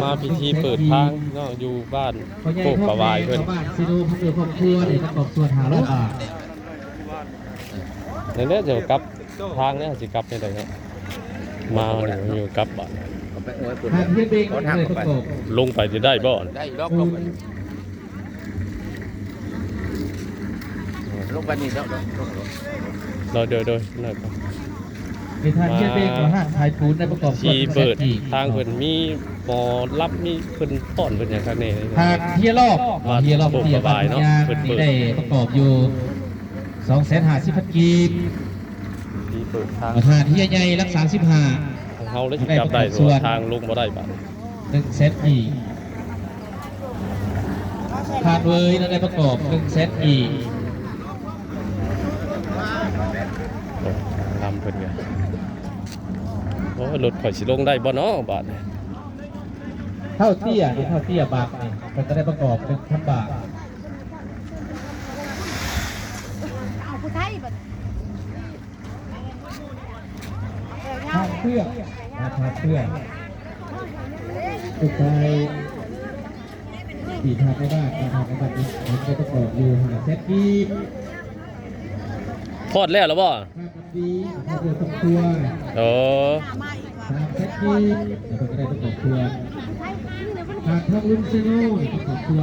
มาพิธีเปิดทางเนาะอยู่บ้านโคกประวายเพิ่น บ้านซีโร่พักเรือครอบครัวนี่ประกอบส่วนหาร้อยบาท ในนี้เดี๋ยวกลับทางนี้สิกลับได้เลยครับมาเนี่ยอยู่กลับบ้าน ทางเทียบเองเลยประกอบ ลงไปจะได้บ่ ได้ล็อกลงไปลงไปนี่แล้วเราเดินหน่อยครับ ในทางเทียบเองของห้างขายปูนในประกอบส่วน ที่เปิดทางเพิ่นมีบ่รับมีเพิ่นป้อนเพิ่นอย่างคักแน่เลย ทางเทียรอบเทียรอบเทียบายเนาะนี่ได้ประกอบอยู่250,000 กีบ ที่เปิดทาง ทางเทียใหญ่รัก35 ของเฮาแล้วสิกลับได้ส่วนทางลงบ่ได้บัด 1 กีบทางเวยเราได้ประกอบ1 กีบ ทำเพิ่นไงโอ้รถข่อยสิลงได้บ่เนาะบาท เท่าเตี้ยนี่เท่าเตี้ยบางนี่มันจะได้ประกอบ1,000 บาท เอาผู้ไทยบัด ทางเครื่องทางเครื่องสุดท้ายสี่ทางไม่ได้ทางไม่ได้มันจะประกอบอยู่5 กีบ ทอดแล้วบ่ ทางดีทางเรือสองตัว โอ้ มาอีกว่า ทางกีบแล้วก็ได้ประกอบตัว ผู้ไทยนี่นะมัน ทางทางลุงซีโน่ประกอบตัว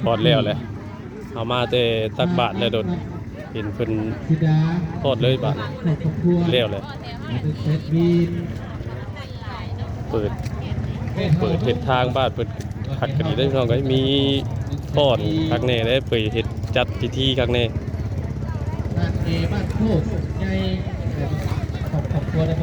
ทอดแล้วเลยเอามาแต่ตักบาทแล้วโดนเห็นเพิ่น ธิดา ทอดเลยบาท ประกอบตัว แล้วเลย เป็นกีบ เปิดเฮ็ดทางบ้านเปิดคักกะดีได้พี่น้องก็มีทอดคักแน่ได้เปิดเฮ็ดจัดพิธีคักแน่ ทางเอบ้านโคกใหญ่ประกอบตัวได้